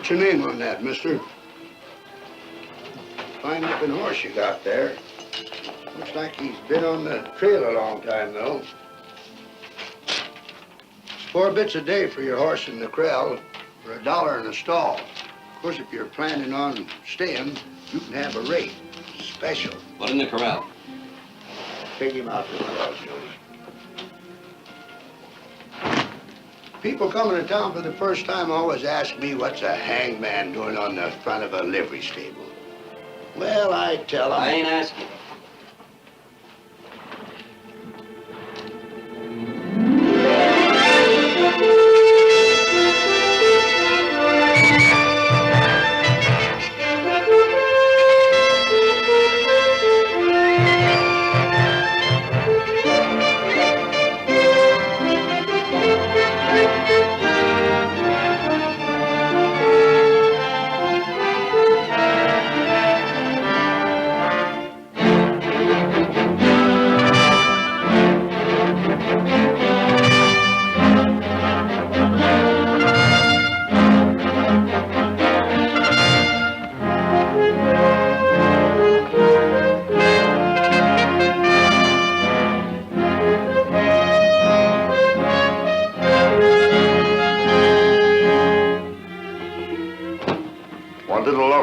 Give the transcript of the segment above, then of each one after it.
What's your name on that, mister? Fine looking horse you got there. Looks like he's been on the trail a long time, though. It's 4 bits a day for your horse in the corral, for $1 in a stall. Of course, if you're planning on staying, you can have a rate. Special. What in the corral? Take him out to the corral, Joey. People coming to town for the first time always ask me what's a hangman doing on the front of a livery stable. Well, I tell them... I ain't asking.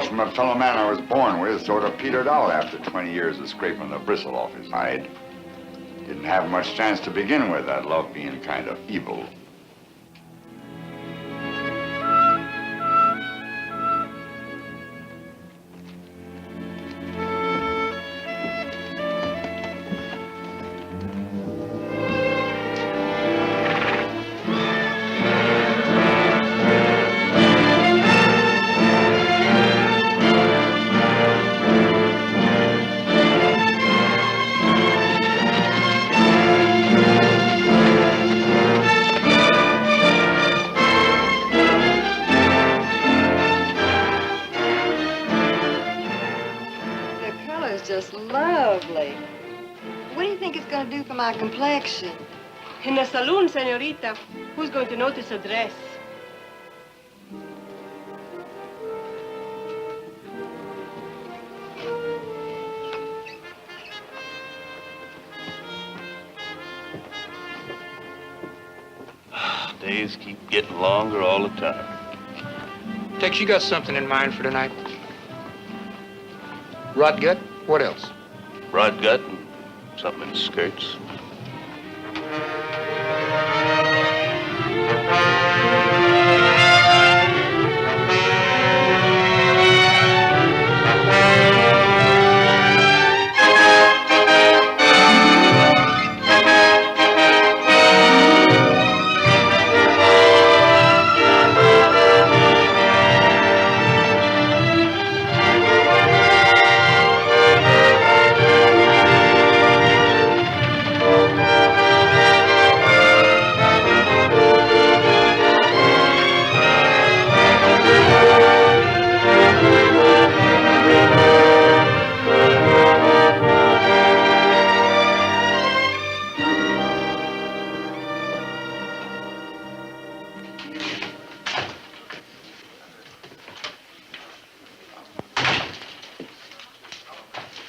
From a fellow man I was born with sort of petered out after 20 years of scraping the bristle off his hide. Didn't have much chance to begin with, that love being kind of evil. My complexion. In the saloon, senorita. Who's going to notice a dress? Days keep getting longer all the time. Tex, you got something in mind for tonight? Rot gut? What else? Rod gut and something in skirts.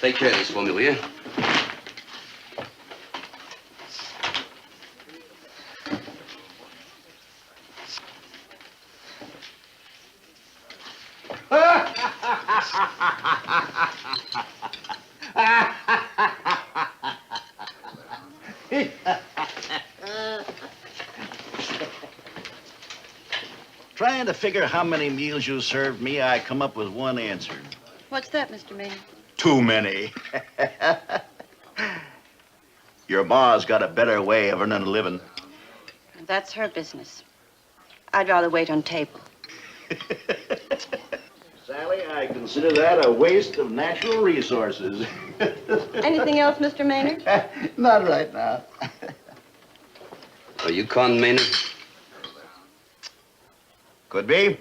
Take care of this for me, will you? Trying to figure how many meals you served me, I come up with one answer. What's that, Mr. Maynard? Too many. Your ma's got a better way of earning a living. That's her business. I'd rather wait on table. Sally, I consider that a waste of natural resources. Anything else, Mr. Maynard? Not right now. Are you Con Maynard? Could be.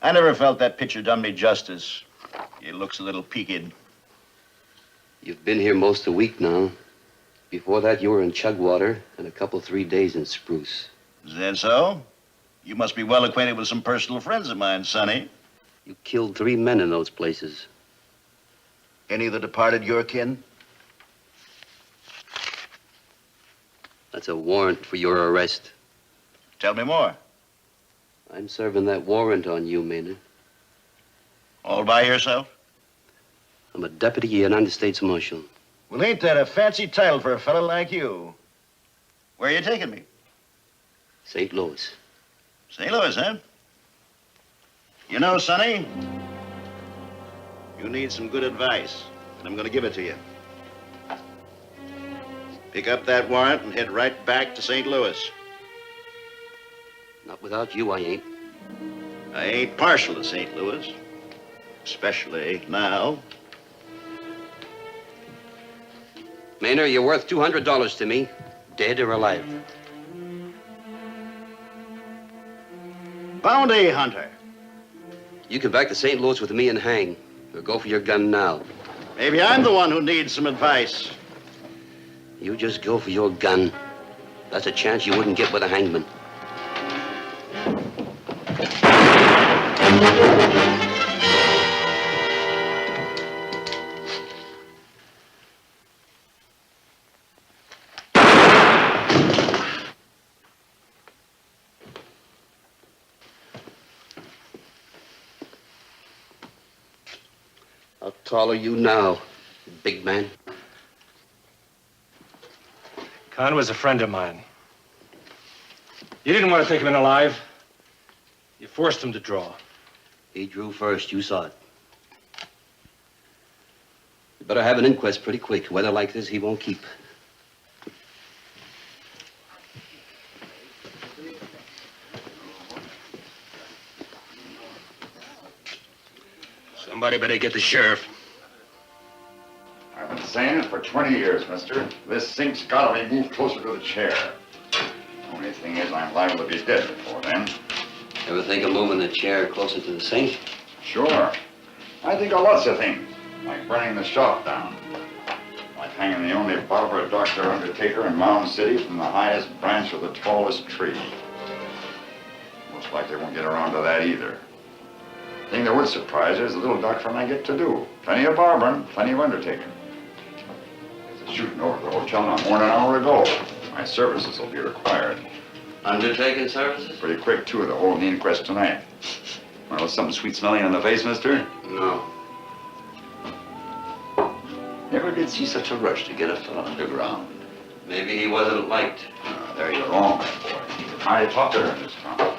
I never felt that picture done me justice. It looks a little peaked. You've been here most a week now. Before that, you were in Chugwater and a couple, 3 days in Spruce. Is that so? You must be well acquainted with some personal friends of mine, Sonny. You killed 3 men in those places. Any of the departed your kin? That's a warrant for your arrest. Tell me more. I'm serving that warrant on you, Maynard. All by yourself? I'm a deputy United States Marshal. Well, ain't that a fancy title for a fellow like you? Where are you taking me? St. Louis. St. Louis, huh? You know, Sonny, you need some good advice, and I'm going to give it to you. Pick up that warrant and head right back to St. Louis. Not without you, I ain't. I ain't partial to St. Louis, especially now. Maynard, you're worth $200 to me, dead or alive. Bounty hunter. You can back to St. Louis with me and hang, or go for your gun now. Maybe I'm the one who needs some advice. You just go for your gun. That's a chance you wouldn't get with a hangman. How tall are you now, big man? Con was a friend of mine. You didn't want to take him in alive. You forced him to draw. He drew first. You saw it. You better have an inquest pretty quick. Weather like this, he won't keep. Somebody better get the sheriff. I've been saying it for 20 years, mister. This sink's gotta be moved closer to the chair. Only thing is, I'm liable to be dead before then. Ever think of moving the chair closer to the sink? Sure. I think of lots of things, like burning the shop down. Like hanging the only barber, doctor, undertaker in Mound City from the highest branch of the tallest tree. Most likely won't get around to that either. The thing that would surprise you is the little doctor and I get to do. Plenty of barbering, plenty of undertaking. There's a shooting over at the hotel not more than an hour ago. My services will be required. Undertaking services? Pretty quick, too, to hold the inquest tonight. Want a little something sweet smelling on the face, mister? No. Never did see such a rush to get a fellow underground. Maybe he wasn't liked. There you're wrong, my boy. I talked to her in this town.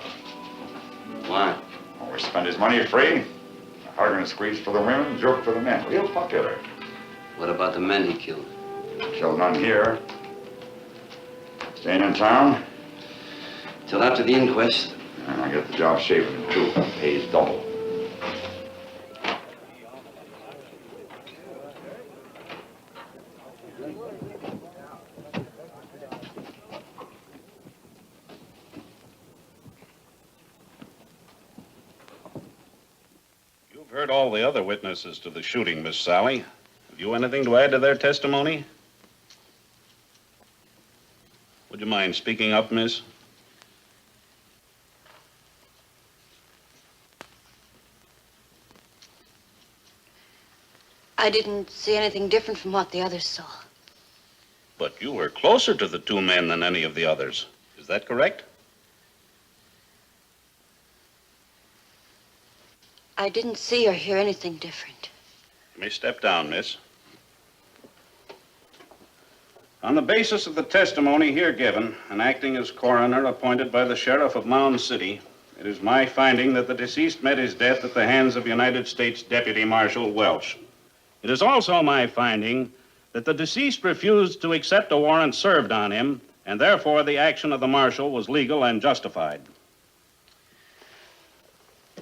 Why? Always spend his money free. A bargain squeeze for the women, joke for the men. Real popular. What about the men he killed? Killed none here. Staying in town? Till after the inquest. And I get the job shaven, too. Pays double. You've heard all the other witnesses to the shooting, Miss Sally. Have you anything to add to their testimony? Would you mind speaking up, miss? I didn't see anything different from what the others saw. But you were closer to the 2 men than any of the others. Is that correct? I didn't see or hear anything different. You may step down, miss. On the basis of the testimony here given, and acting as coroner appointed by the sheriff of Mound City, it is my finding that the deceased met his death at the hands of United States Deputy Marshal Welch. It is also my finding that the deceased refused to accept a warrant served on him, and therefore the action of the marshal was legal and justified.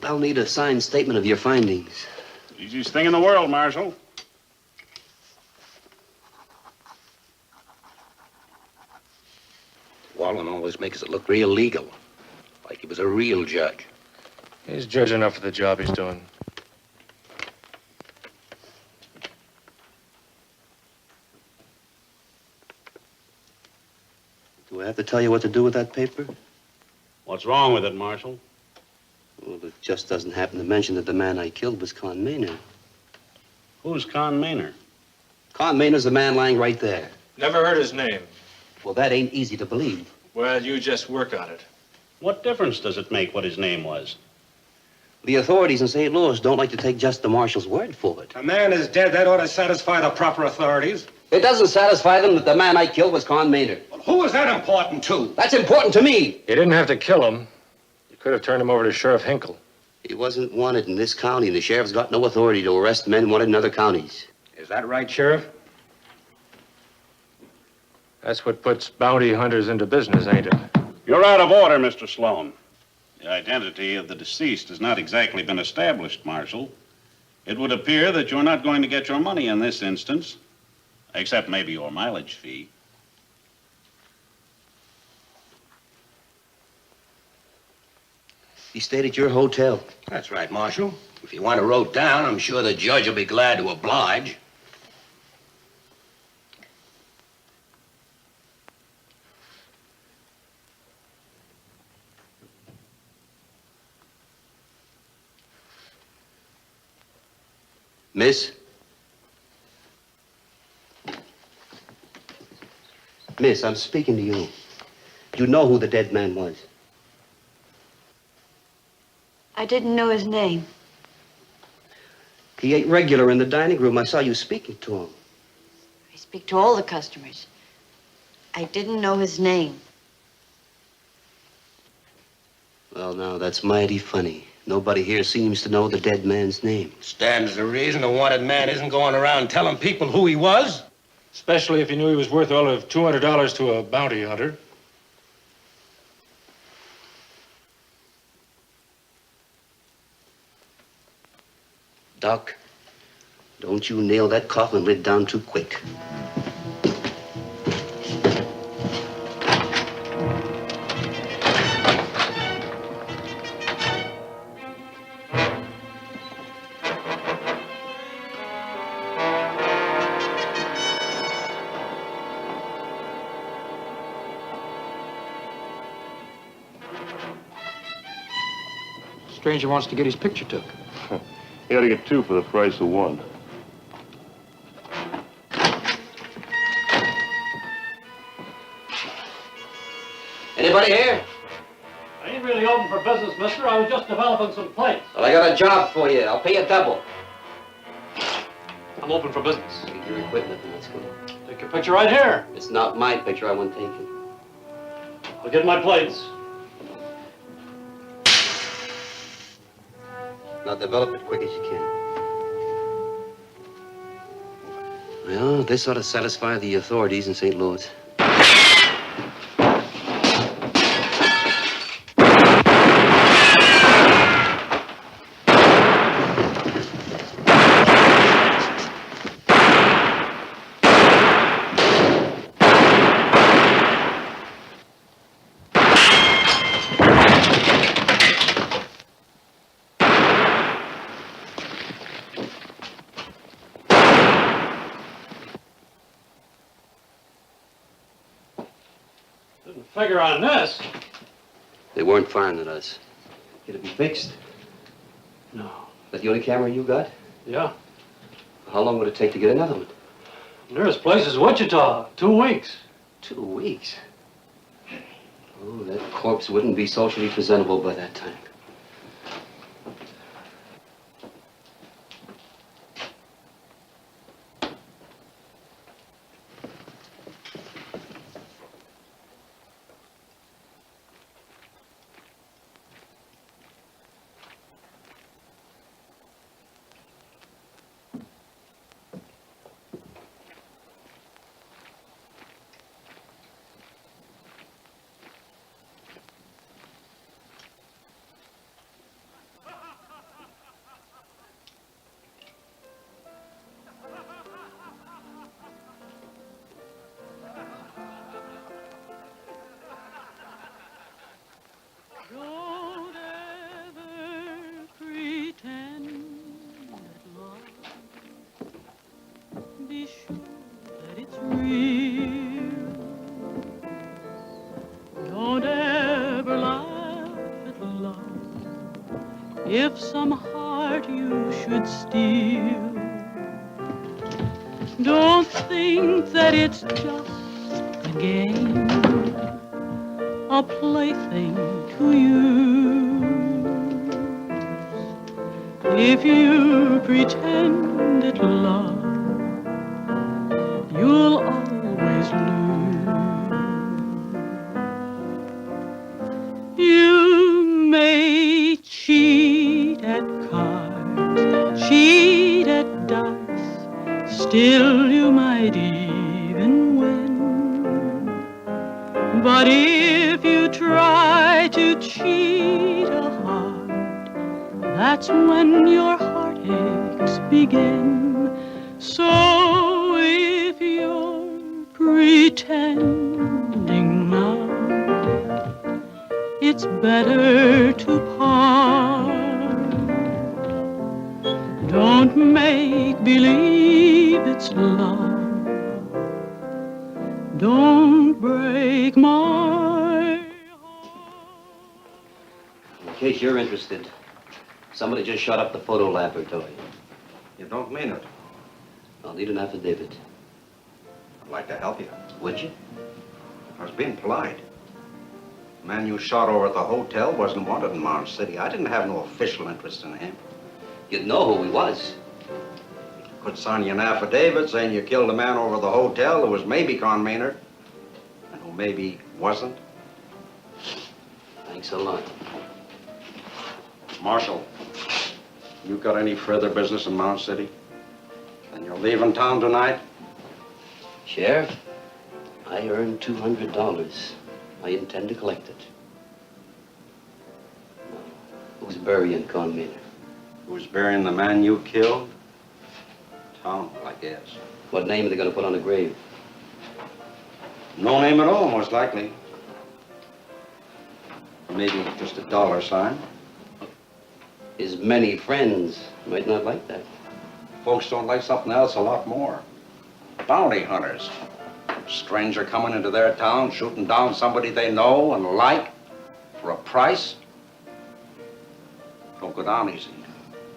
I'll need a signed statement of your findings. Easiest thing in the world, Marshal. Wallen always makes it look real legal, like he was a real judge. He's judge enough for the job he's doing. have to tell you what to do with that paper? What's wrong with it, Marshal? Well, it just doesn't happen to mention that the man I killed was Con Maynard. Who's Con Maynard? Con Maynard's the man lying right there. Never heard his name. Well, that ain't easy to believe. Well, you just work on it. What difference does it make what his name was? The authorities in St. Louis don't like to take just the marshal's word for it. A man is dead. That ought to satisfy the proper authorities. It doesn't satisfy them that the man I killed was Con Maynard. Well, who is that important to? That's important to me. You didn't have to kill him. You could have turned him over to Sheriff Hinkle. He wasn't wanted in this county, and the sheriff's got no authority to arrest men wanted in other counties. Is that right, Sheriff? That's what puts bounty hunters into business, ain't it? You're out of order, Mr. Sloan. The identity of the deceased has not exactly been established, Marshal. It would appear that you're not going to get your money in this instance, except maybe your mileage fee. He stayed at your hotel. That's right, Marshal. If you want a road down, I'm sure the judge will be glad to oblige. Miss? Miss, I'm speaking to you. You know who the dead man was. I didn't know his name. He ate regular in the dining room. I saw you speaking to him. I speak to all the customers. I didn't know his name. Well, now, that's mighty funny. Nobody here seems to know the dead man's name. Stands to reason the wanted man isn't going around telling people who he was. Especially if you knew he was worth all of $200 to a bounty hunter. Doc, don't you nail that coffin lid down too quick. Stranger wants to get his picture took. You gotta get two for the price of one. Anybody here? I ain't really open for business, mister. I was just developing some plates. Well, I got a job for you. I'll pay you double. I'm open for business. Get your equipment and let's go. Take your picture right here. It's not my picture. I want taken. I'll get my plates. Now develop it quick as you can. Well, this ought to satisfy the authorities in St. Louis. Didn't figure on this. They weren't firing at us. Can it be fixed? No. That the only camera you got? Yeah. How long would it take to get another one? Nearest place is Wichita. 2 weeks. 2 weeks? Oh, that corpse wouldn't be socially presentable by that time. if some heart you should steal. Don't think that it's just a game, a plaything to use. If you pretend it love, you'll always lose. You may cheat at cards, cheat at dice, still you might even win. But if you try to cheat a heart, that's when your heartaches begin. So if you're pretending now, it's better to part. Don't make believe it's love. Don't break my In case you're interested, somebody just shot up the photo laboratory. You don't mean it. I'll need an affidavit. I'd like to help you. Would you? I was being polite. The man you shot over at the hotel wasn't wanted in Mound City. I didn't have no official interest in him. You'd know who he was. Could sign you an affidavit saying you killed a man over the hotel who was maybe Con Maynard, and who maybe wasn't. Thanks a lot. Marshal, you got any further business in Mound City? Then you're leaving town tonight? Sheriff, I earned $200. I intend to collect it. Now, who's burying Con Maynard? Who's burying the man you killed? Town, I guess. What name are they going to put on the grave? No name at all, most likely. Or maybe just a dollar sign. His many friends might not like that. Folks don't like something else a lot more. Bounty hunters. Stranger coming into their town, shooting down somebody they know and like for a price. Don't go down easy.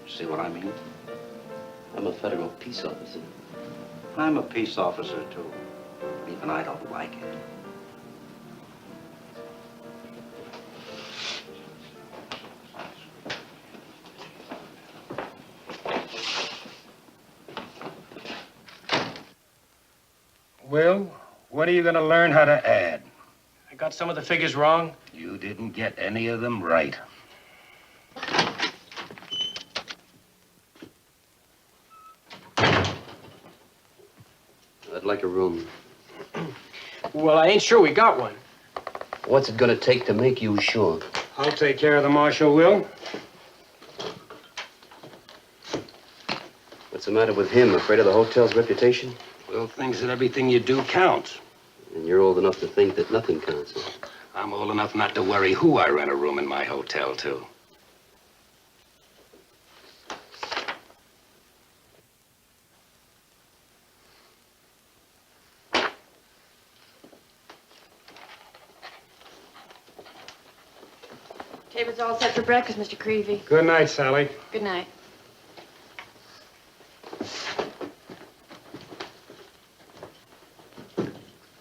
See what I mean? I'm a federal peace officer. I'm a peace officer, too. Even I don't like it. Will, when are you going to learn how to add? I got some of the figures wrong. You didn't get any of them right. I'd like a room. Well, I ain't sure we got one. What's it going to take to make you sure? I'll take care of the marshal, Will. What's the matter with him? Afraid of the hotel's reputation? Will thinks that everything you do counts. And you're old enough to think that nothing counts. Huh? I'm old enough not to worry who I rent a room in my hotel to. Table's all set for breakfast, Mr. Creevy. Good night, Sally. Good night.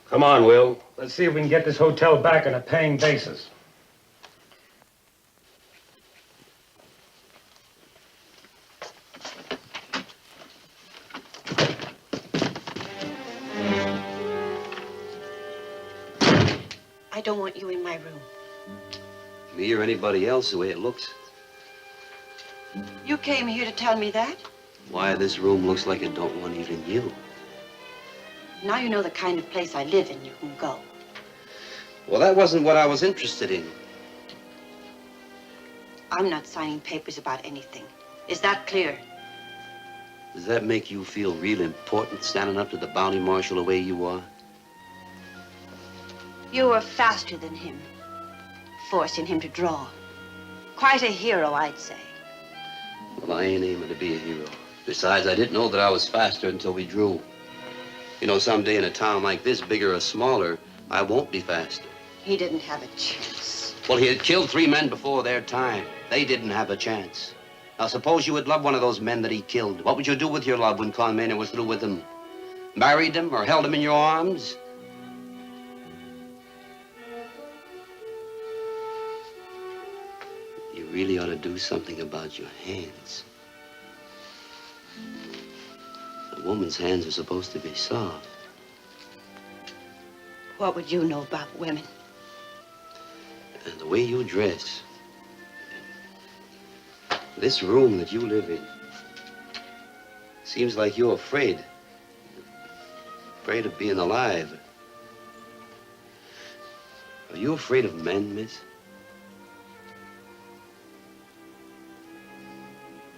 Come on, Will. Let's see if we can get this hotel back on a paying basis. I don't want you in my room. Me or anybody else, the way it looks. You came here to tell me that? Why, this room looks like it don't want even you. Now you know the kind of place I live in, you can go. Well, that wasn't what I was interested in. I'm not signing papers about anything. Is that clear? Does that make you feel real important, standing up to the bounty marshal the way you are? You were faster than him, forcing him to draw. Quite a hero, I'd say. Well, I ain't aiming to be a hero. Besides, I didn't know that I was faster until we drew. You know, someday in a town like this, bigger or smaller, I won't be faster. He didn't have a chance. Well, he had killed 3 men before their time. They didn't have a chance. Now, suppose you had loved one of those men that he killed. What would you do with your love when Con Maynard was through with him? Married him or held him in your arms? You really ought to do something about your hands. A woman's hands are supposed to be soft. What would you know about women? And the way you dress. This room that you live in. Seems like you're afraid. Afraid of being alive. Are you afraid of men, miss?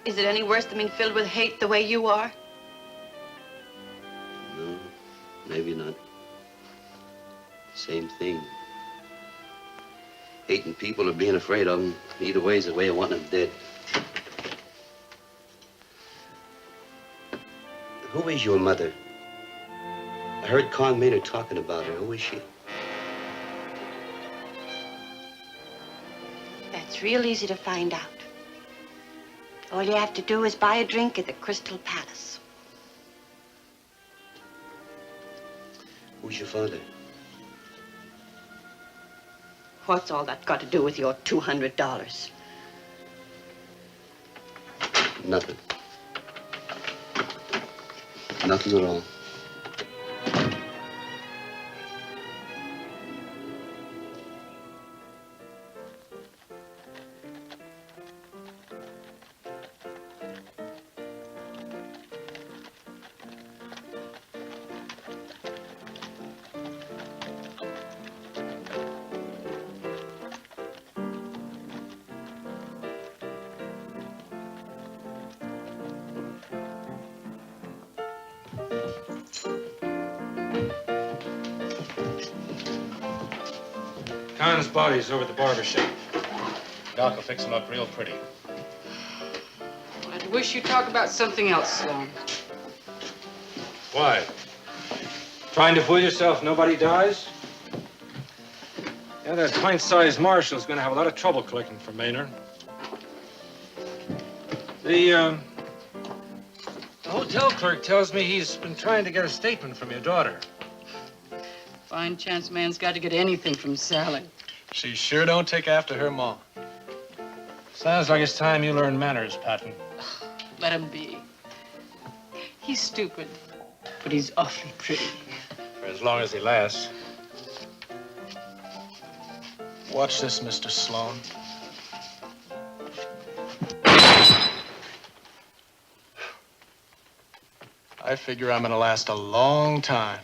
Is it any worse than being filled with hate the way you are? No, maybe not. Same thing. Hating people or being afraid of them, either way is the way of wanting them dead. Who is your mother? I heard Con Maynard talking about her. Who is she? That's real easy to find out. All you have to do is buy a drink at the Crystal Palace. Who's your father? What's all that got to do with your $200? Nothing. Nothing at all. Con's body's over at the barber shop. Doc will fix him up real pretty. I'd wish you'd talk about something else, Sloan. Why? Trying to fool yourself nobody dies? Yeah, that pint-sized marshal's gonna have a lot of trouble collecting for Maynard. The hotel clerk tells me he's been trying to get a statement from your daughter. Fine chance man's got to get anything from Sally. She sure don't take after her ma. Sounds like it's time you learned manners, Patton. Let him be. He's stupid, but he's awfully pretty. For as long as he lasts. Watch this, Mr. Sloan. I figure I'm gonna last a long time.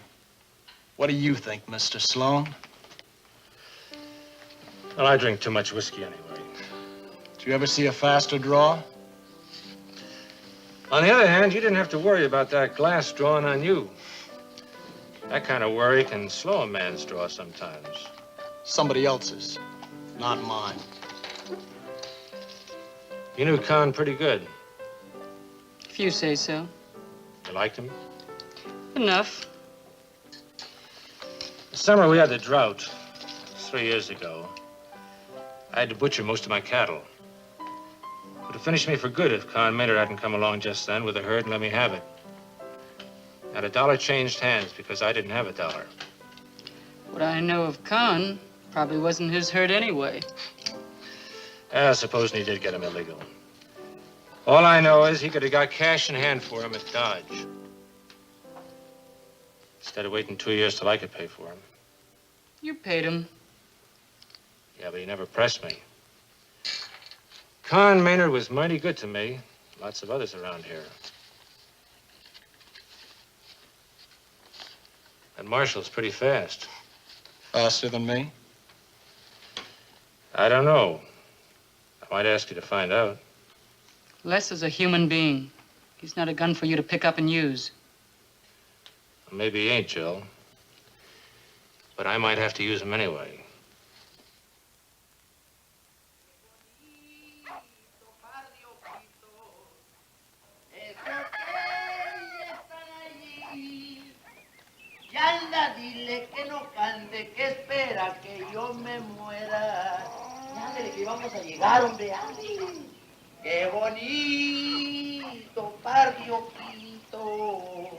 What do you think, Mr. Sloan? Well, I drink too much whiskey anyway. Did you ever see a faster draw? On the other hand, you didn't have to worry about that glass drawing on you. That kind of worry can slow a man's draw sometimes. Somebody else's, not mine. You knew Con pretty good. If you say so. You liked him? Enough. The summer we had the drought, 3 years ago, I had to butcher most of my cattle. It would have finished me for good if Con Maynard hadn't come along just then with a herd and let me have it. Had a dollar changed hands because I didn't have a dollar. What I know of Con probably wasn't his herd anyway. Supposing he did get him illegal. All I know is he could have got cash in hand for him at Dodge. Instead of waiting 2 years till I could pay for him. You paid him. Yeah, but he never pressed me. Con Maynard was mighty good to me. Lots of others around here. And Marshall's pretty fast. Faster than me? I don't know. I might ask you to find out. Les is a human being. He's not a gun for you to pick up and use. Well, maybe he ain't, Jill. But I might have to use him anyway. Y anda, dile que no cante, que espera que yo me muera. Y ándale, que vamos a llegar, hombre, ándale. Qué bonito barrio Quito.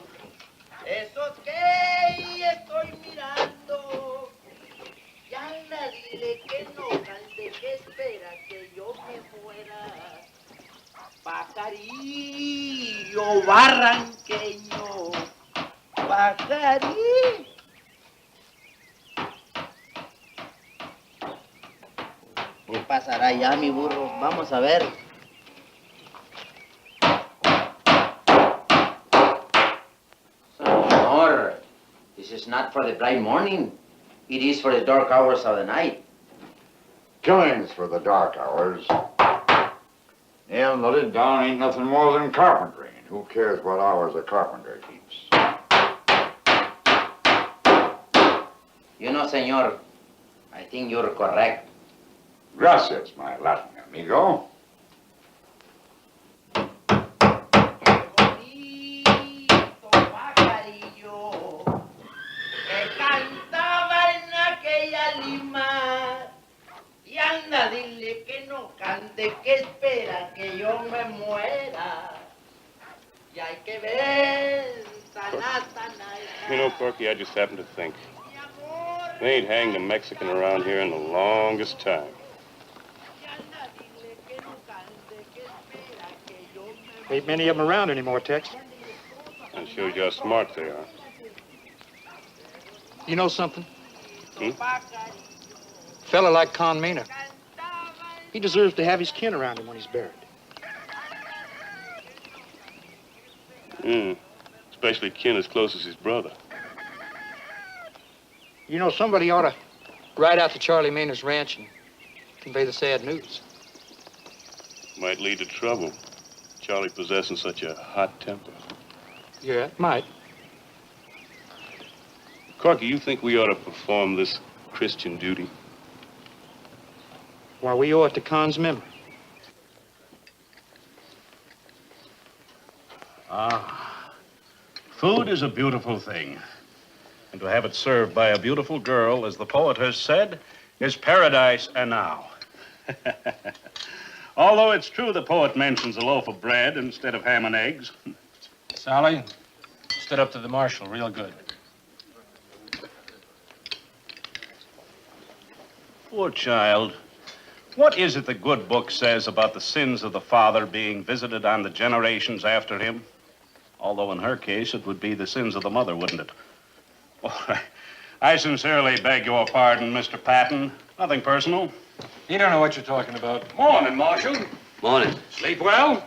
Esos que estoy mirando. Y anda, dile que no cante, que espera que yo me muera. Pajarillo barranqueño. Pajarillo. ¿Qué pasará ya, mi burro? Vamos a ver. Señor, this is not for the bright morning. It is for the dark hours of the night. Killings for the dark hours. Nailing the lid down ain't nothing more than carpentry. And who cares what hours a carpenter keeps? You know, senor, I think you're correct. Gracias, my Latin amigo. Dile que no cante, que espera que yo me muera. Y hay que ver, You know, Corky, I just happened to think. They ain't hanged a Mexican around here in the longest time. Ain't many of them around anymore, Tex. That shows you how smart they are. You know something? Hmm? Fella like Con Maynard. He deserves to have his kin around him when he's buried. Especially kin as close as his brother. You know, somebody ought to ride out to Charlie Maynard's ranch and convey the sad news. Might lead to trouble. Charlie possessing such a hot temper. Yeah, it might. Corky, you think we ought to perform this Christian duty? Why, we owe it to Con's memory. Food is a beautiful thing. And to have it served by a beautiful girl, as the poet has said, is paradise enow. Although it's true the poet mentions a loaf of bread instead of ham and eggs. Sally, stood up to the marshal real good. Poor child. What is it the good book says about the sins of the father being visited on the generations after him? Although in her case, it would be the sins of the mother, wouldn't it? Oh, I sincerely beg your pardon, Mr. Patton. Nothing personal. You don't know what you're talking about. Morning, Marshal. Morning. Sleep well?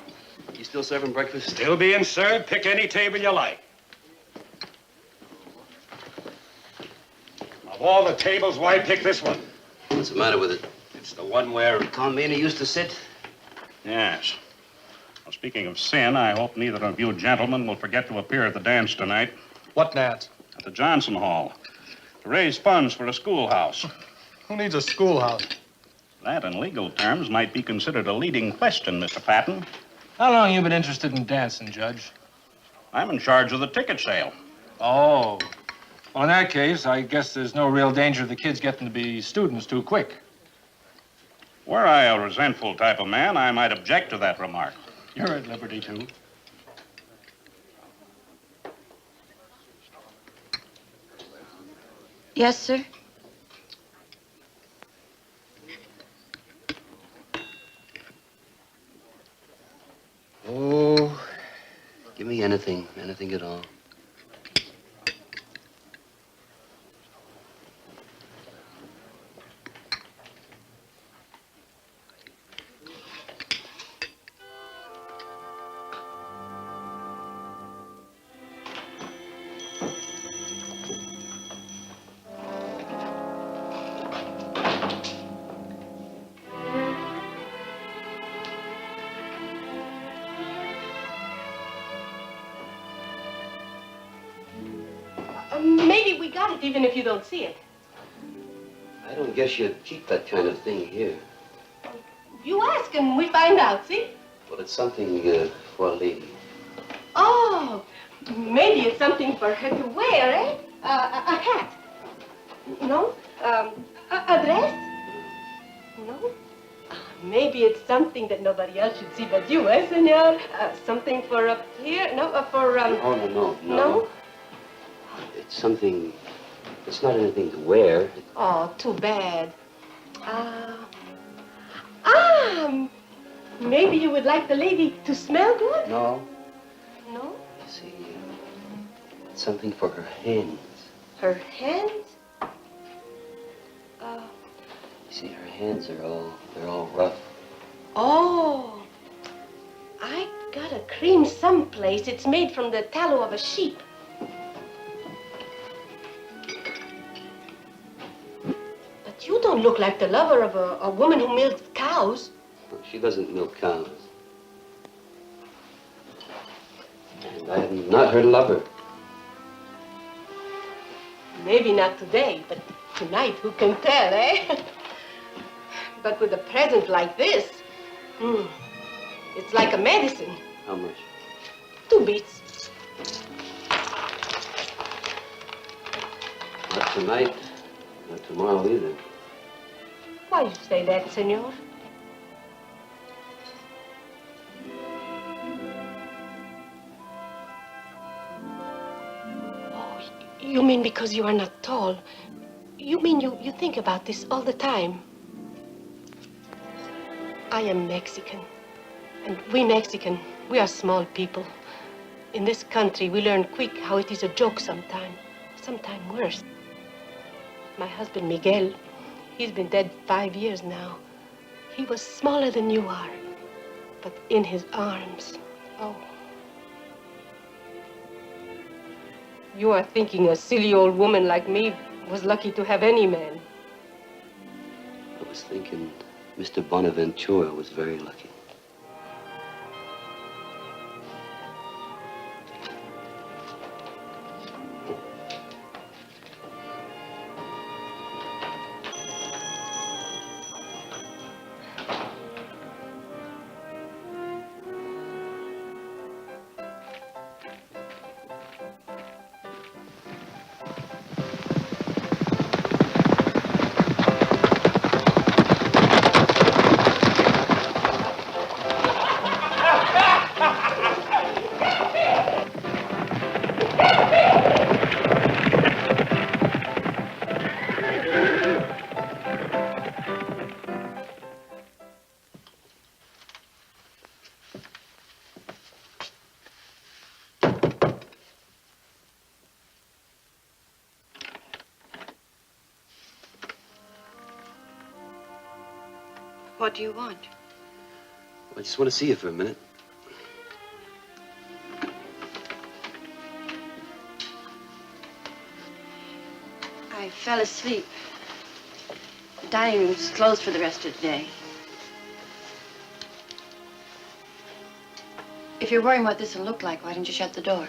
You still serving breakfast? Still being served. Pick any table you like. Of all the tables, why pick this one? What's the matter with it? It's the one where... Con Maynard used to sit? Yes. Well, speaking of sin, I hope neither of you gentlemen will forget to appear at the dance tonight. What dance? At the Johnson Hall. To raise funds for a schoolhouse. Who needs a schoolhouse? That, in legal terms, might be considered a leading question, Mr. Patton. How long you been interested in dancing, Judge? I'm in charge of the ticket sale. Oh. Well, in that case, I guess there's no real danger of the kids getting to be students too quick. Were I a resentful type of man, I might object to that remark. You're at liberty to. Yes, sir. Oh, give me anything at all. Maybe we got it, even if you don't see it. I don't guess you'd keep that kind of thing here. You ask and we find out, see? Well, it's something for a lady. Oh, maybe it's something for her to wear, eh? A hat. No? A dress? No? Maybe it's something that nobody else should see but you, senor? Something for up here? No, No. No? It's something... It's not anything to wear. Oh, too bad. Maybe you would like the lady to smell good? No. No? You see, it's something for her hands. Her hands? You see, her hands are all rough. Oh, I got a cream someplace. It's made from the tallow of a sheep. But you don't look like the lover of a woman who milks cows. She doesn't milk cows. And I am not her lover. Maybe not today, but tonight, who can tell, eh? But with a present like this, it's like a medicine. How much? 2 beats. Not tonight, not tomorrow either. Why you say that, senor? Oh, you mean because you are not tall? You mean you think about this all the time? I am Mexican. And we Mexican, we are small people. In this country, we learn quick how it is a joke sometime worse. My husband, Miguel, he's been dead 5 years now. He was smaller than you are, but in his arms, oh. You are thinking a silly old woman like me was lucky to have any man. I was thinking Mr. Bonaventura was very lucky. What do you want? I just want to see you for a minute. I fell asleep. The dining room's closed for the rest of the day. If you're worrying what this will look like, why don't you shut the door?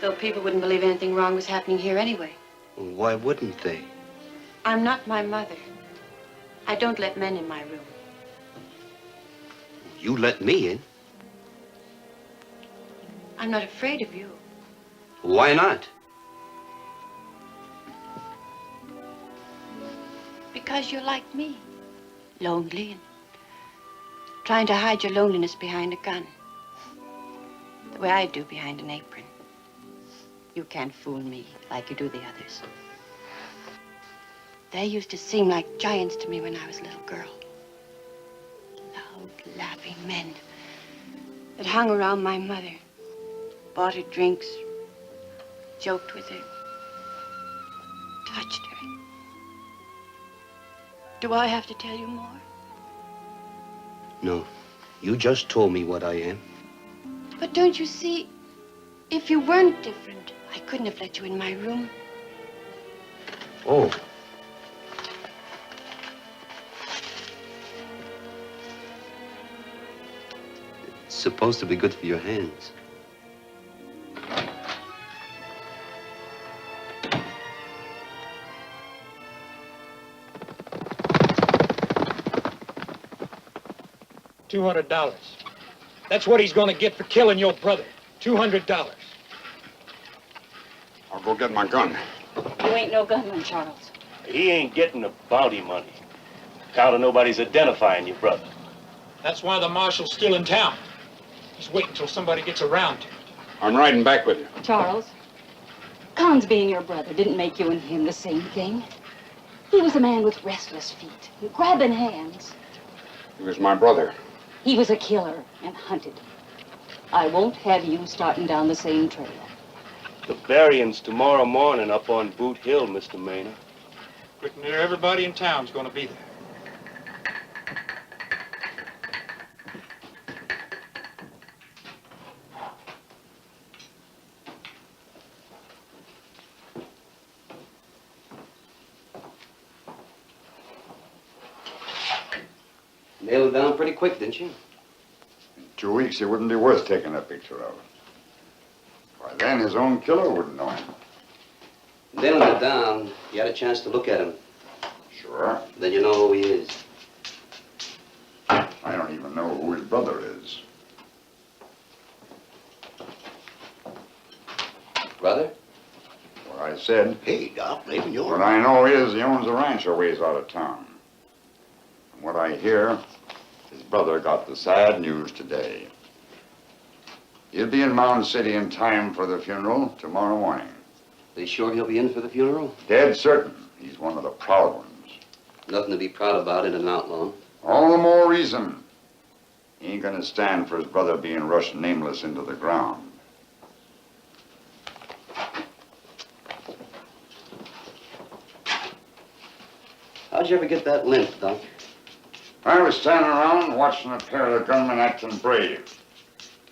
Though people wouldn't believe anything wrong was happening here anyway. Why wouldn't they? I'm not my mother. I don't let men in my room. You let me in? I'm not afraid of you. Why not? Because you're like me. Lonely and trying to hide your loneliness behind a gun. The way I do behind an apron. You can't fool me like you do the others. They used to seem like giants to me when I was a little girl. Loud, laughing men that hung around my mother, bought her drinks, joked with her, touched her. Do I have to tell you more? No. You just told me what I am. But don't you see, if you weren't different, I couldn't have let you in my room. Oh. It's supposed to be good for your hands. $200. That's what he's going to get for killing your brother. $200. I'll go get my gun. You ain't no gunman, Charles. He ain't getting the bounty money. Count on nobody's identifying your brother. That's why the marshal's still in town. He's waiting until somebody gets around to him. I'm riding back with you. Charles, Con's being your brother didn't make you and him the same thing. He was a man with restless feet and grabbing hands. He was my brother. He was a killer and hunted. I won't have you starting down the same trail. The burying's tomorrow morning up on Boot Hill, Mr. Maynard. Pretty near everybody in town's gonna be there. Nailed it down pretty quick, didn't you? In 2 weeks, it wouldn't be worth taking a picture of. By then, his own killer wouldn't know him. Nailing it down, you had a chance to look at him. Sure. Then you know who he is. I don't even know who his brother is. Brother? What I said. Hey, Doc, maybe you're... What I know is he owns a ranch a ways out of town. From what I hear, his brother got the sad news today. He'll be in Mound City in time for the funeral tomorrow morning. They sure he'll be in for the funeral? Dead certain. He's one of the proud ones. Nothing to be proud about in an outlaw. All the more reason. He ain't gonna stand for his brother being rushed nameless into the ground. How'd you ever get that limp, Doc? I was standing around watching a pair of gunmen acting brave.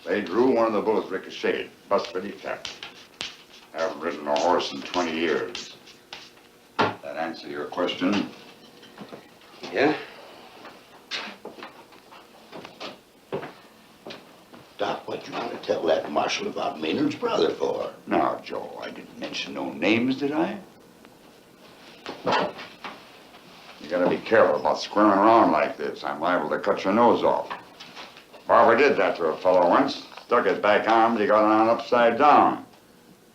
They drew, one of the bullets ricocheted, busted his cap. Haven't ridden a horse in 20 years. That answer your question? Yeah? Doc, what you want to tell that marshal about Maynard's brother for? Now, Joe, I didn't mention no names, did I? You gotta be careful about squirming around like this. I'm liable to cut your nose off. Barber did that to a fellow once. Stuck his back arm, he got on upside down.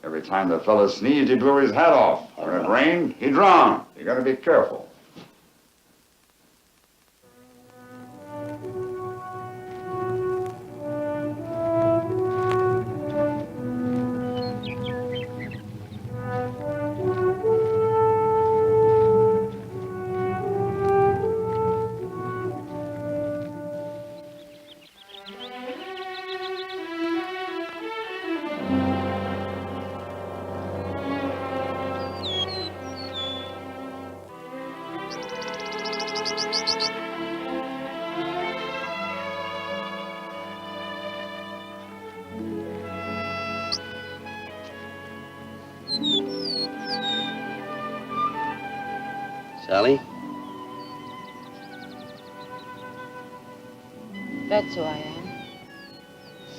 Every time the fellow sneezed, he blew his hat off. When it rained, he drowned. You gotta be careful. Sally? That's who I am.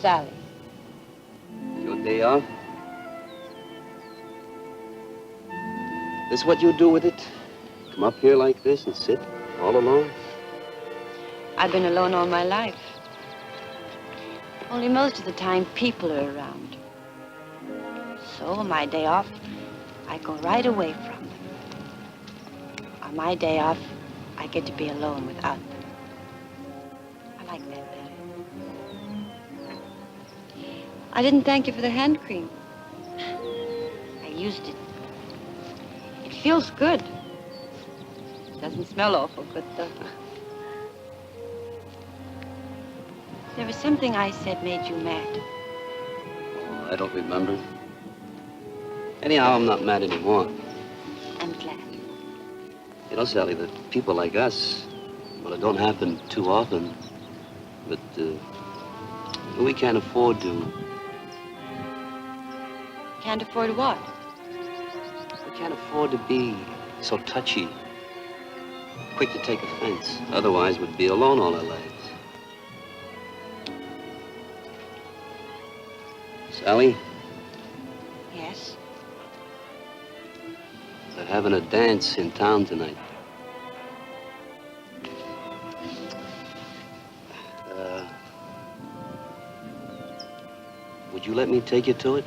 Sally. Your day off? This what you do with it? Come up here like this and sit all alone? I've been alone all my life. Only most of the time, people are around. So on my day off, I go right away from them. On my day off, I get to be alone without them. I like that better. I didn't thank you for the hand cream. I used it. It feels good. It doesn't smell awful good, though. There was something I said made you mad. Oh, I don't remember. Anyhow, I'm not mad anymore. I'm glad. You know, Sally, that people like us, well, it don't happen too often, but we can't afford to. Can't afford what? We can't afford to be so touchy, quick to take offense. Otherwise, we'd be alone all our lives. Sally? Yes? They're having a dance in town tonight. Would you let me take you to it?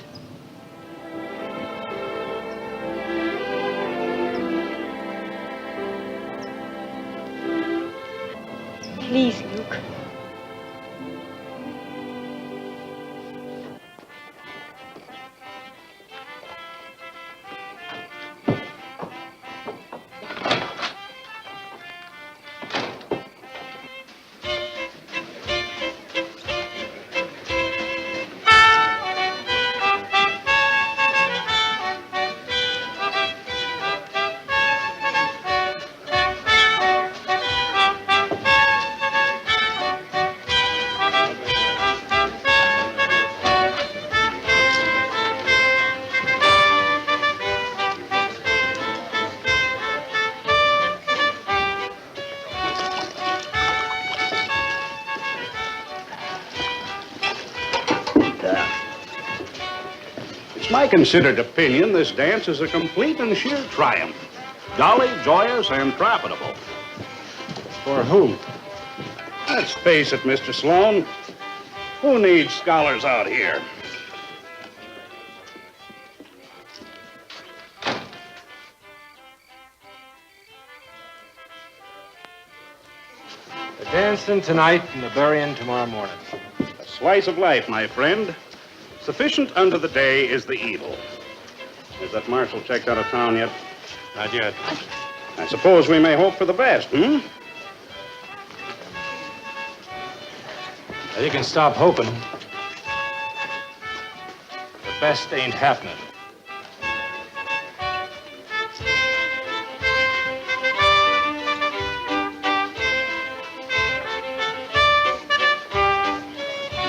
It's my considered opinion this dance is a complete and sheer triumph. Jolly, joyous, and profitable. For who? Let's face it, Mr. Sloan. Who needs scholars out here? The dancing tonight and the burying tomorrow morning. A slice of life, my friend. Sufficient unto the day is the evil. Is that marshal checked out of town yet? Not yet. I suppose we may hope for the best, hmm? You can stop hoping. The best ain't happening.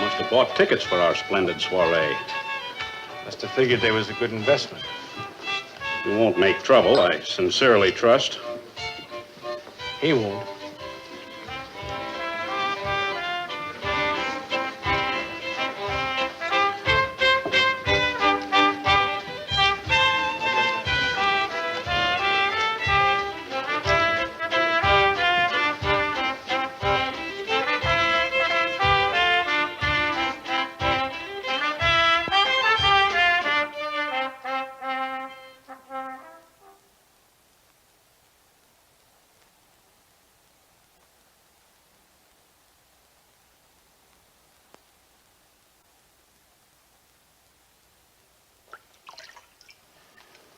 Must have bought tickets for our splendid soiree. Must have figured they was a good investment. You won't make trouble, I sincerely trust. He won't.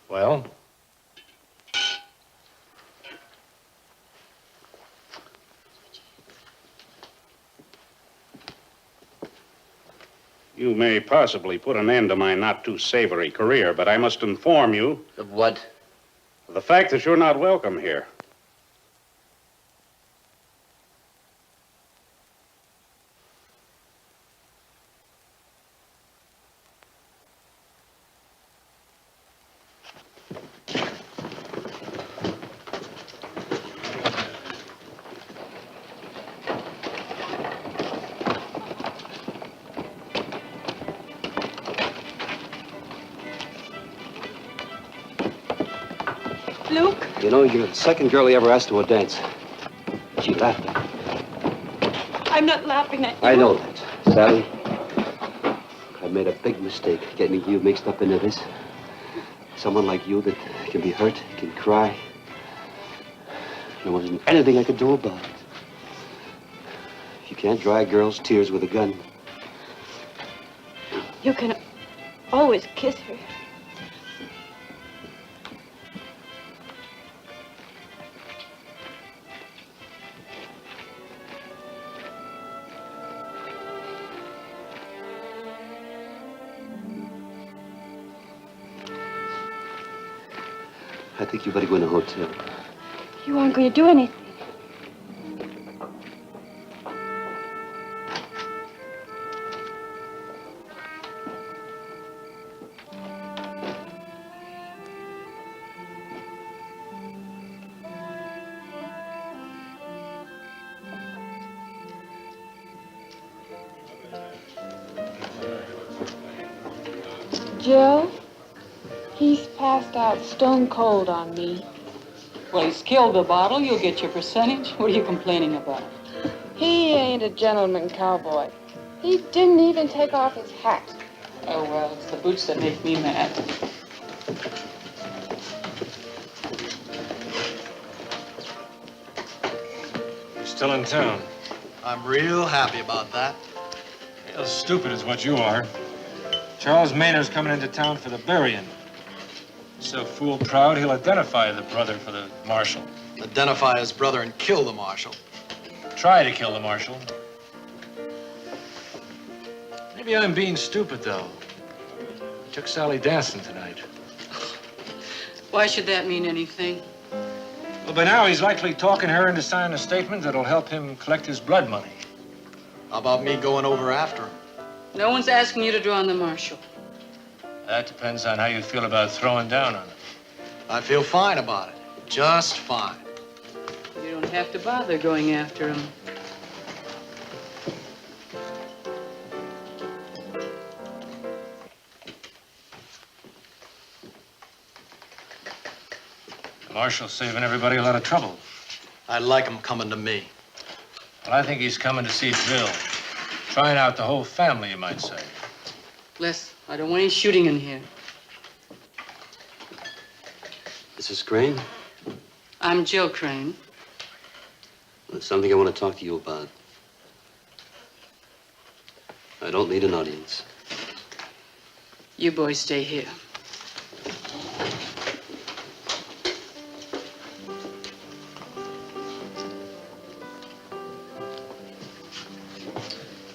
Well? You may possibly put an end to my not too savory career, but I must inform you Of what? of the fact that you're not welcome here. Luke? You know, you're the second girl he ever asked to a dance. She laughed at me. I'm not laughing at you. I know that, Sally. I made a big mistake getting you mixed up into this. Someone like you that can be hurt, can cry. There wasn't anything I could do about it. You can't dry a girl's tears with a gun. You can always kiss her. I think you better go in a hotel. You aren't going to do anything. Jill, he's passed out stone cold on me. Well, he's killed the bottle. You'll get your percentage. What are you complaining about? He ain't a gentleman cowboy. He didn't even take off his hat. Oh, well, it's the boots that make me mad. You're still in town. I'm real happy about that. Real stupid is what you are. Charles Maynard's coming into town for the burying. He's so fool proud, he'll identify the brother for the marshal. Identify his brother and kill the marshal. Try to kill the marshal. Maybe I'm being stupid, though. I took Sally dancing tonight. Why should that mean anything? Well, by now he's likely talking her into signing a statement that'll help him collect his blood money. How about me going over after him? No one's asking you to draw on the marshal. That depends on how you feel about throwing down on him. I feel fine about it. Just fine. You don't have to bother going after him. The marshal's saving everybody a lot of trouble. I like him coming to me. Well, I think he's coming to see Bill. Trying out the whole family, you might say. Les, I don't want any shooting in here. Mrs. Crane, I'm Jill Crane. there's something I want to talk to you about. I don't need an audience. You boys stay here.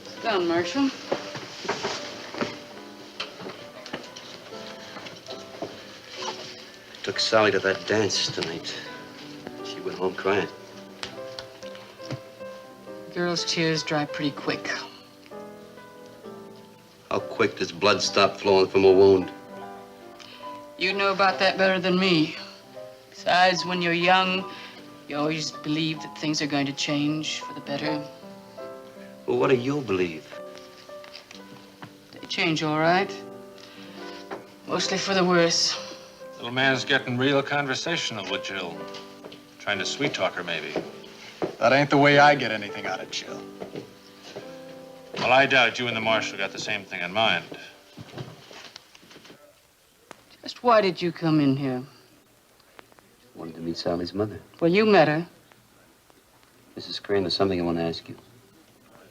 Sit down, Marshal. Took Sally to that dance tonight. She went home crying. Girls' tears dry pretty quick. How quick does blood stop flowing from a wound? You know about that better than me. Besides, when you're young, you always believe that things are going to change for the better. Well, what do you believe? They change all right. Mostly for the worse. Little man's getting real conversational with Jill. Trying to sweet talk her, maybe. That ain't the way I get anything out of Jill. Well, I doubt you and the marshal got the same thing in mind. Just why did you come in here? Wanted to meet Sally's mother. Well, you met her. Mrs. Crane, there's something I want to ask you.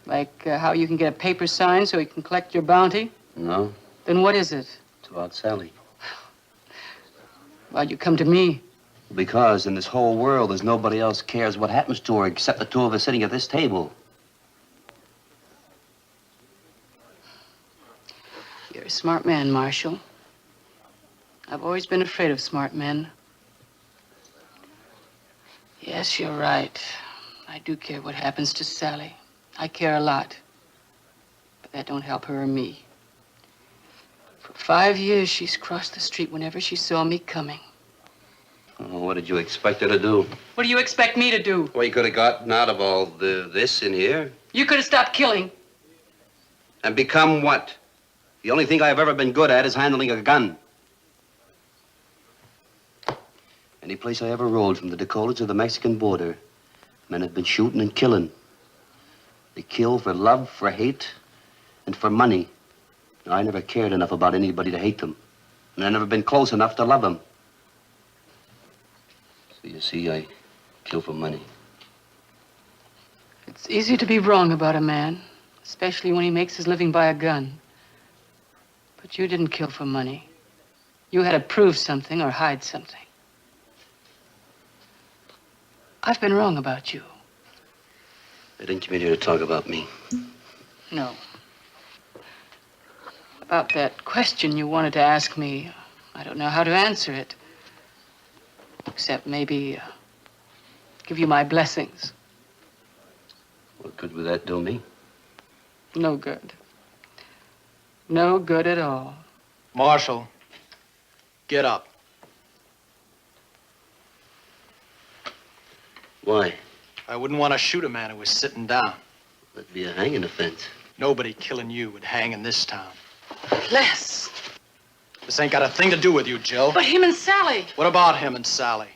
Like how you can get a paper signed so you can collect your bounty? No? Then what is it? It's about Sally. Why'd you come to me? Because in this whole world, there's nobody else cares what happens to her except the two of us sitting at this table. You're a smart man, Marshal. I've always been afraid of smart men. Yes, you're right. I do care what happens to Sally. I care a lot. But that don't help her or me. For 5 years, she's crossed the street whenever she saw me coming. Oh, what did you expect her to do? What do you expect me to do? Well, you could have gotten out of all this in here. You could have stopped killing. And become what? The only thing I've ever been good at is handling a gun. Any place I ever rode, from the Dakotas to the Mexican border, men have been shooting and killing. They kill for love, for hate, and for money. Now, I never cared enough about anybody to hate them. And I've never been close enough to love them. So you see, I kill for money. It's easy to be wrong about a man, especially when he makes his living by a gun. But you didn't kill for money. You had to prove something or hide something. I've been wrong about you. I didn't come in here to talk about me. No. About that question you wanted to ask me, I don't know how to answer it. Except maybe give you my blessings. What good would that do me? No good. No good at all. Marshal, get up. Why? I wouldn't want to shoot a man who was sitting down. That'd be a hanging offense. Nobody killing you would hang in this town. Les. This ain't got a thing to do with you, Jill. But him and Sally. What about him and Sally?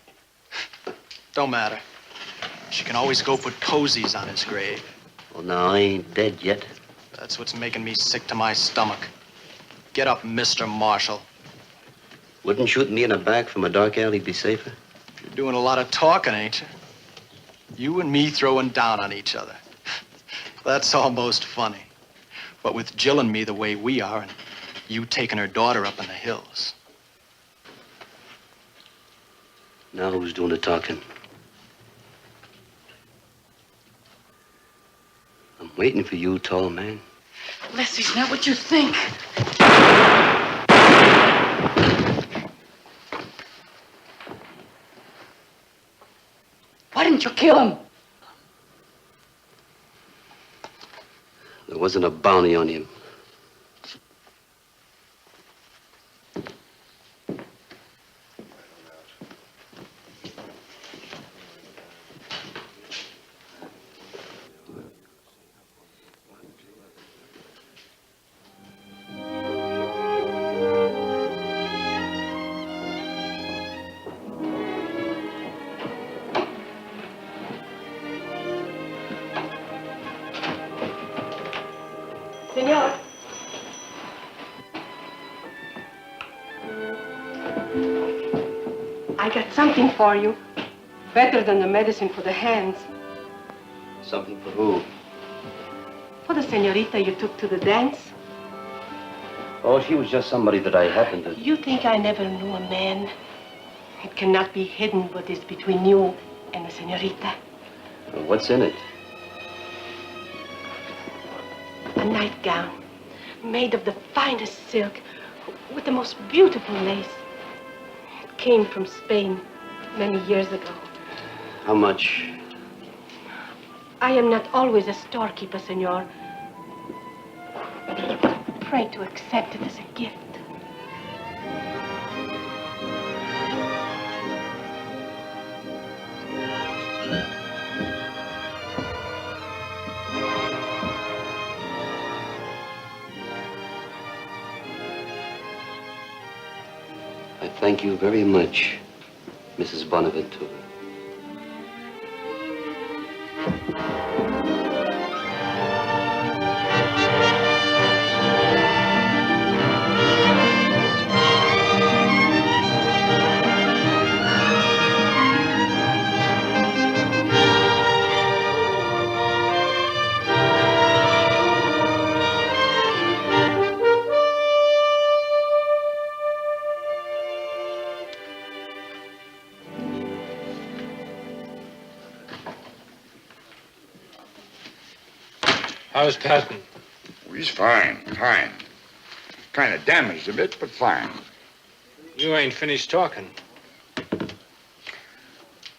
Don't matter. She can always go put posies on his grave. Well, now, I ain't dead yet. That's what's making me sick to my stomach. Get up, Mr. Marshal. Wouldn't shooting me in the back from a dark alley be safer? You're doing a lot of talking, ain't you? You and me throwing down on each other. That's almost funny. But with Jill and me the way we are, and you taking her daughter up in the hills. Now who's doing the talking? I'm waiting for you, tall man. Leslie's not what you think. Why didn't you kill him? There wasn't a bounty on him. Senor. I got something for you. Better than the medicine for the hands. Something for who? For the senorita you took to the dance. Oh, she was just somebody that I happened to... You think I never knew a man? It cannot be hidden what is between you and the senorita. Well, what's in it? A nightgown made of the finest silk with the most beautiful lace. It came from Spain many years ago. How much? I am not always a storekeeper, senor. Pray to accept it as a gift. I thank you very much, Mrs. Bonaventura. How's Patton? He's fine, fine. Kind of damaged a bit, but fine. You ain't finished talking.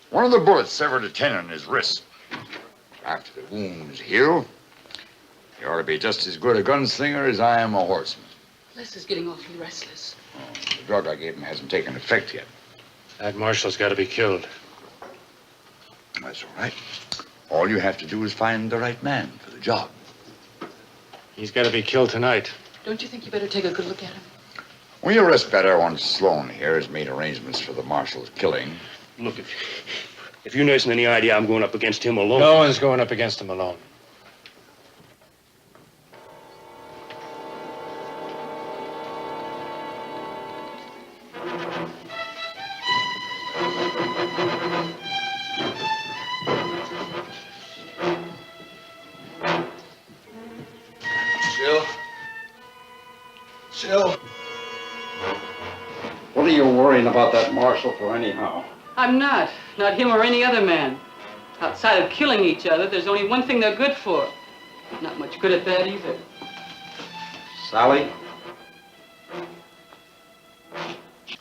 One of the bullets severed a tendon in his wrist. After the wounds heal, he ought to be just as good a gunslinger as I am a horseman. Les is getting awfully restless. The drug I gave him hasn't taken effect yet. That marshal's got to be killed. That's all right. All you have to do is find the right man for the job. He's got to be killed tonight. Don't you think you better take a good look at him? Well, you'll rest better once Sloan here has made arrangements for the marshal's killing. Look, if you noticing any idea I'm going up against him alone... No one's going up against him alone. Jill. What are you worrying about that marshal for anyhow? I'm not. Not him or any other man. Outside of killing each other, there's only one thing they're good for. Not much good at that either. Sally?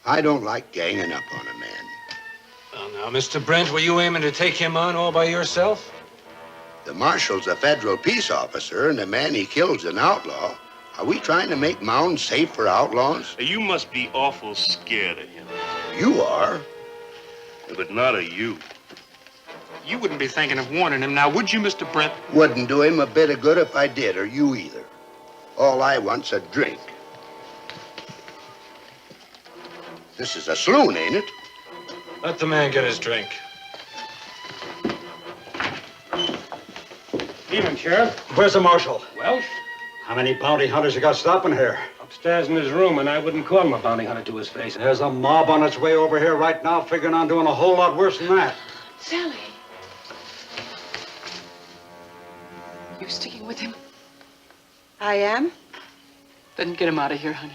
I don't like ganging up on a man. Well, now, Mr. Brent, were you aiming to take him on all by yourself? The marshal's a federal peace officer, and the man he kills an outlaw. Are we trying to make Mound safe for outlaws? You must be awful scared of him. You are. But not of you. You wouldn't be thinking of warning him now, would you, Mr. Brent? Wouldn't do him a bit of good if I did, or you either. All I want's a drink. This is a saloon, ain't it? Let the man get his drink. Evening, Sheriff. Where's the marshal? Welsh? How many bounty hunters you got stopping here? Upstairs in his room, and I wouldn't call him a bounty hunter to his face. There's a mob on its way over here right now, figuring on doing a whole lot worse than that. Sally. You're sticking with him? I am? Then get him out of here, honey.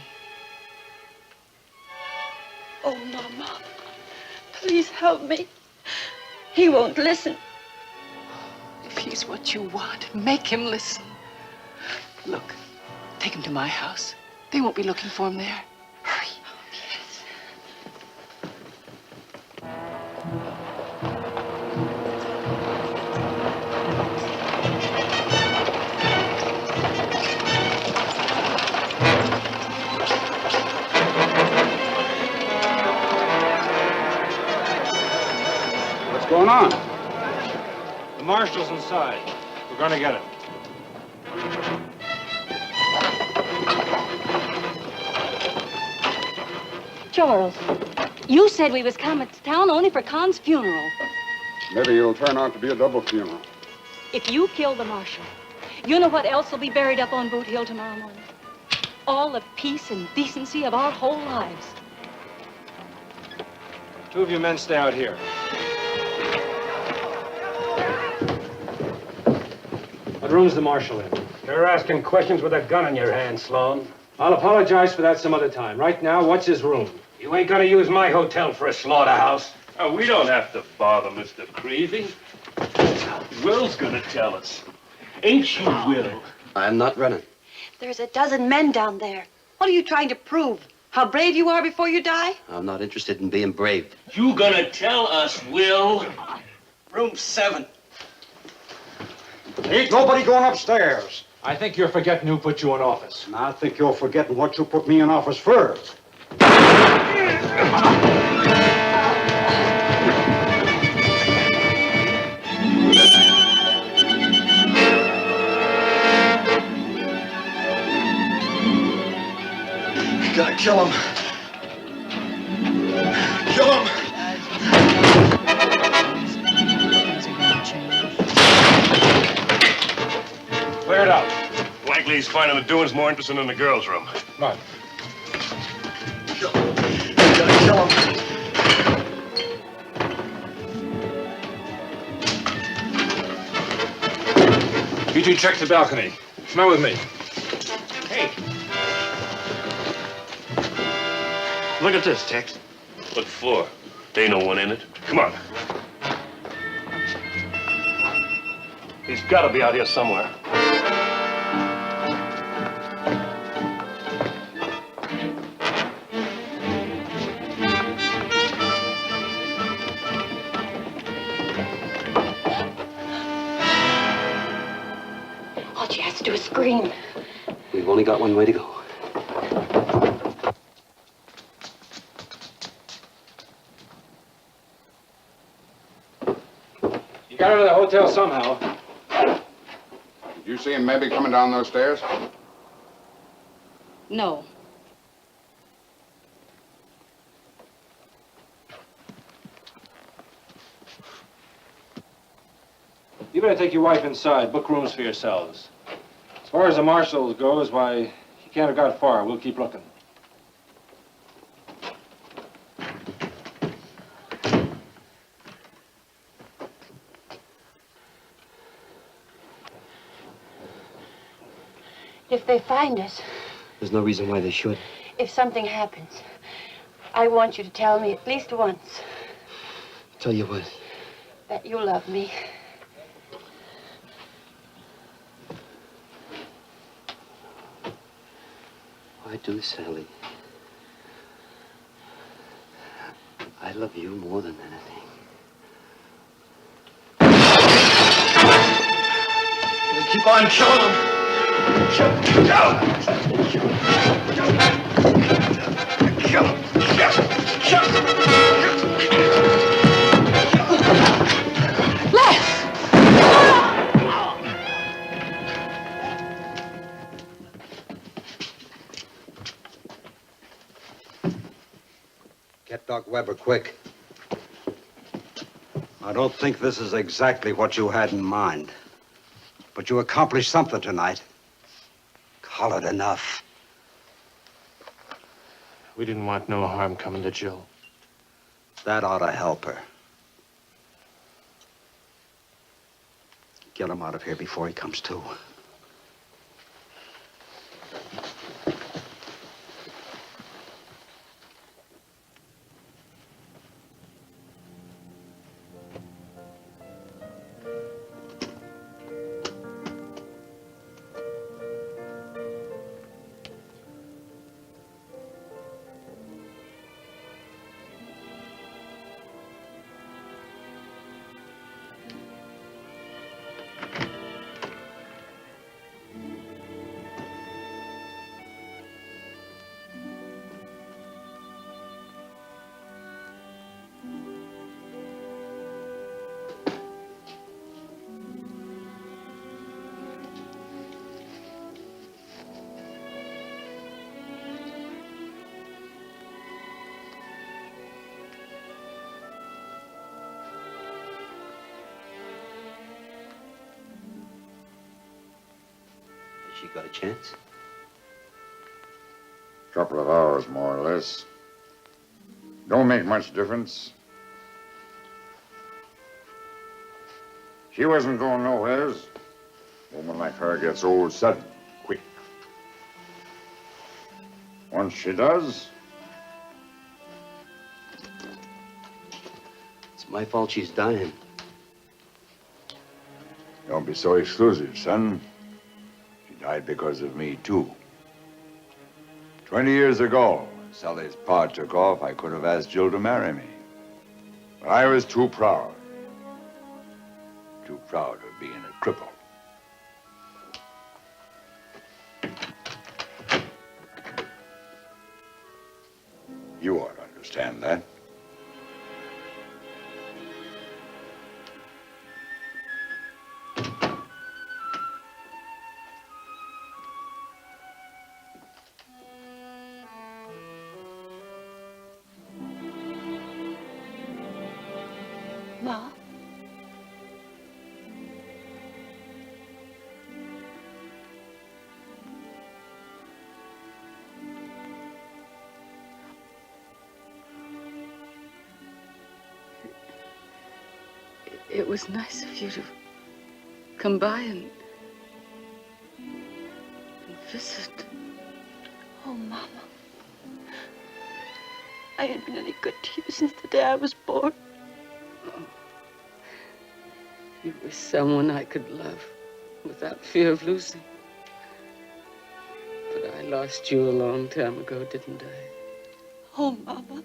Oh, Mama. Please help me. He won't listen. If he's what you want, make him listen. Look, take him to my house. They won't be looking for him there. Hurry. What's going on? The marshal's inside. We're going to get him. Charles, you said we was coming to town only for Con's funeral. Maybe it'll turn out to be a double funeral. If you kill the marshal, you know what else will be buried up on Boot Hill tomorrow morning? All the peace and decency of our whole lives. Two of you men stay out here. What room's the marshal in? You're asking questions with a gun in your hand, Sloan. I'll apologize for that some other time. Right now, what's his room? You ain't gonna use my hotel for a slaughterhouse. Oh, we don't have to bother Mr. Creevy. Will's gonna tell us. Ain't you, Will? I'm not running. There's a dozen men down there. What are you trying to prove? How brave you are before you die? I'm not interested in being brave. You gonna tell us, Will? Room 7. Ain't nobody going upstairs. I think you're forgetting who put you in office. And I think you're forgetting what you put me in office for. You gotta kill him. Kill him. Clear it out. Likely he's finding the doings more interesting in the girls' room. Come on. You gotta kill him. You two check the balcony. Come on with me. Hey. Look at this, Tex. What for? There ain't no one in it. Come on. He's got to be out here somewhere. All she has to do is scream. We've only got one way to go. You got out of the hotel somehow. Did you see him maybe coming down those stairs? No. You better take your wife inside. Book rooms for yourselves. As far as the marshal goes, why, he can't have got far. We'll keep looking. If they find us, There's no reason why they should. if something happens, I want you to tell me at least once Tell you what, that you love me. I do, Sally. I love you more than anything. Keep on killing him. Kill him. Kill him. Get Doc Weber, quick. I don't think this is exactly what you had in mind. But you accomplished something tonight. Call it enough. We didn't want no harm coming to Jill. That ought to help her. Get him out of here before he comes to. She got a chance? Couple of hours, more or less. Don't make much difference. She wasn't going nowheres. A woman like her gets old sudden, quick. Once she does, It's my fault she's dying. don't be so exclusive, son. She died because of me, too. 20 years ago, when Sally's pa took off, I could have asked Jill to marry me. But I was too proud. Too proud of being a cripple. You ought to understand that. Ma? It was nice of you to come by and visit. Oh, Mama. I ain't been any good to you since the day I was born. You were someone I could love without fear of losing. But I lost you a long time ago, didn't I? Oh, Mama.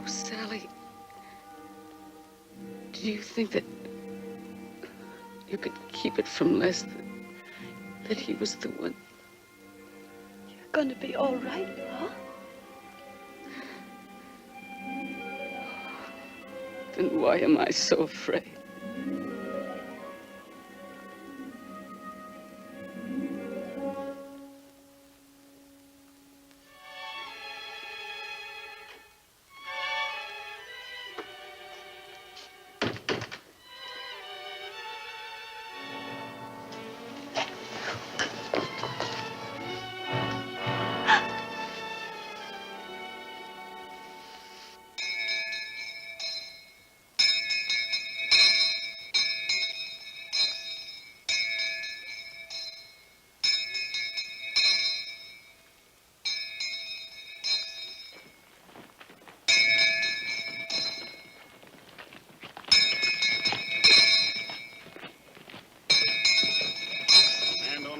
Oh, Sally, do you think that you could keep it from Les that he was the one? You're gonna be all right, huh? Then why am I so afraid?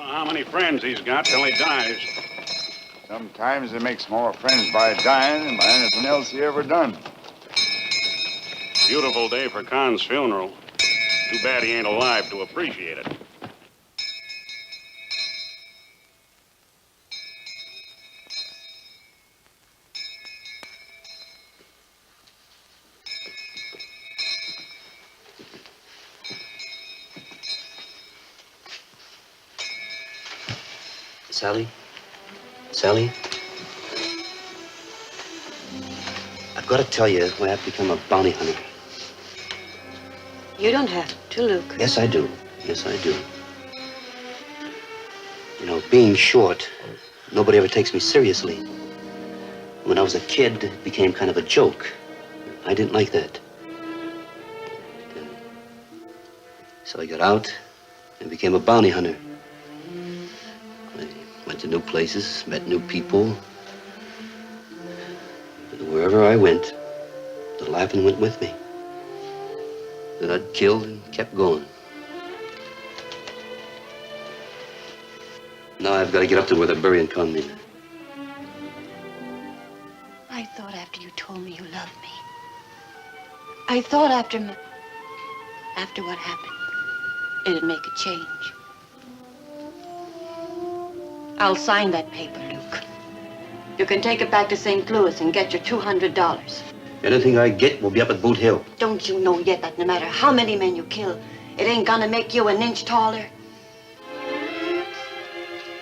How many friends he's got till he dies. Sometimes he makes more friends by dying than by anything else he ever done. Beautiful day for Con's funeral. Too bad he ain't alive to appreciate it. Sally? Sally? I've got to tell you why I've become a bounty hunter. You don't have to, Luke. Yes, I do. Yes, I do. You know, being short, nobody ever takes me seriously. When I was a kid, it became kind of a joke. I didn't like that. So I got out and became a bounty hunter. I went to new places, met new people. And wherever I went, the laughing went with me. Then I'd killed and kept going. Now I've got to get up to where they're burying Conman. I thought after you told me you loved me. I thought after what happened, it'd make a change. I'll sign that paper, Luke. You can take it back to St. Louis and get your $200. Anything I get will be up at Boot Hill. Don't you know yet that no matter how many men you kill, it ain't gonna make you an inch taller?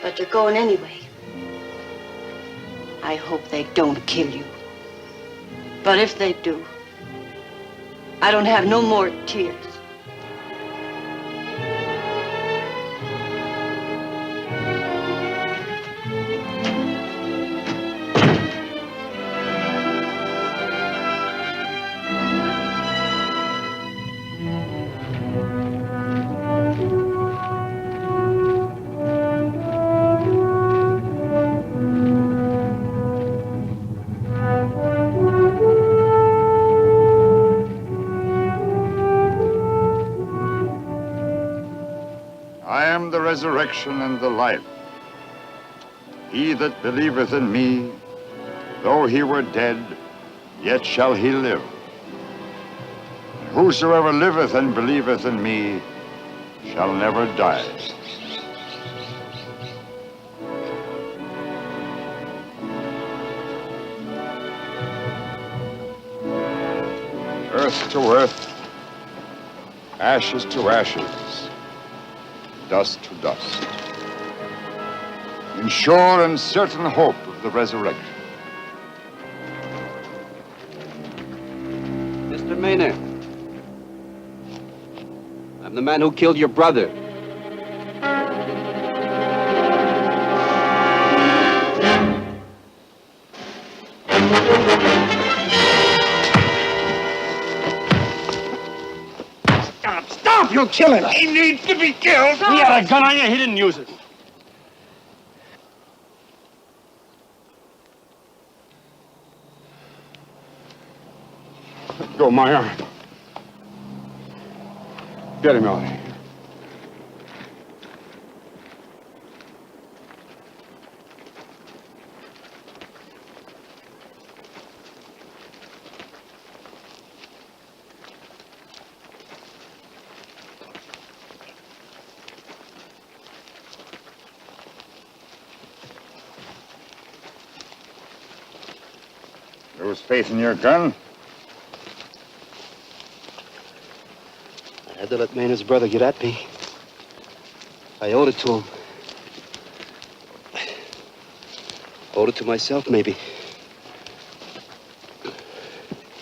But you're going anyway. I hope they don't kill you. But if they do, I don't have no more tears. I am the resurrection and the life. He that believeth in me, though he were dead, yet shall he live. And whosoever liveth and believeth in me shall never die. Earth to earth, ashes to ashes, dust to dust. In sure and certain hope of the resurrection. Mr. Maynard, I'm the man who killed your brother. Stop! You'll kill him! He needs to be killed! He had a gun on you, he didn't use it. Let go my arm. Get him out of here. There was faith in your gun? I had to let Maynard's brother get at me. I owed it to him. Owed it to myself, maybe.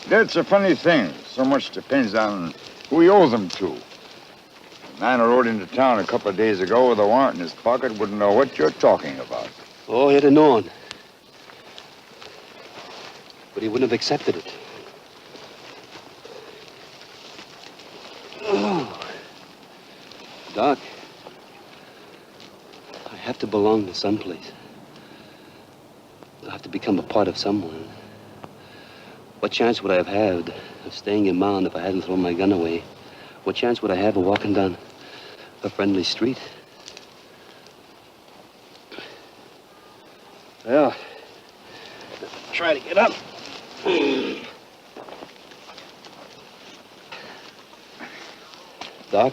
That's a funny thing. So much depends on who you owe them to. The man who rode into town a couple of days ago with a warrant in his pocket wouldn't know what you're talking about. Oh, he'd have known. But he wouldn't have accepted it. Oh. Doc, I have to belong to someplace. I have to become a part of someone. What chance would I have had of staying in Mound if I hadn't thrown my gun away? What chance would I have of walking down a friendly street? Well, try to get up. Doc,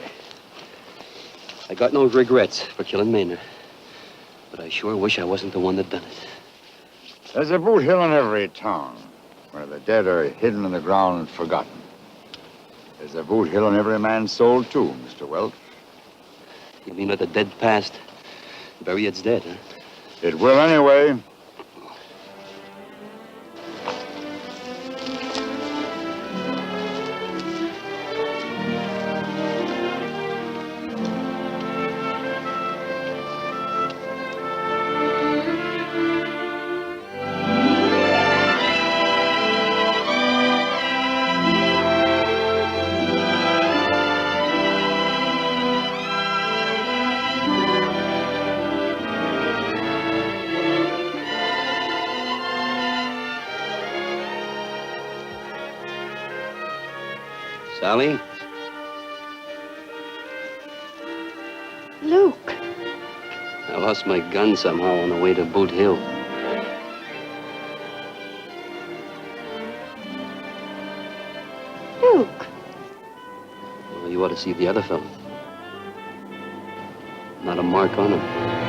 I got no regrets for killing Maynard, but I sure wish I wasn't the one that done it. There's a boot hill in every town where the dead are hidden in the ground and forgotten. There's a boot hill in every man's soul, too, Mr. Welch. You mean let the dead past bury its dead, huh? It will anyway. Sally? Luke. I lost my gun somehow on the way to Boot Hill. Luke. Well, you ought to see the other fellow. Not a mark on him.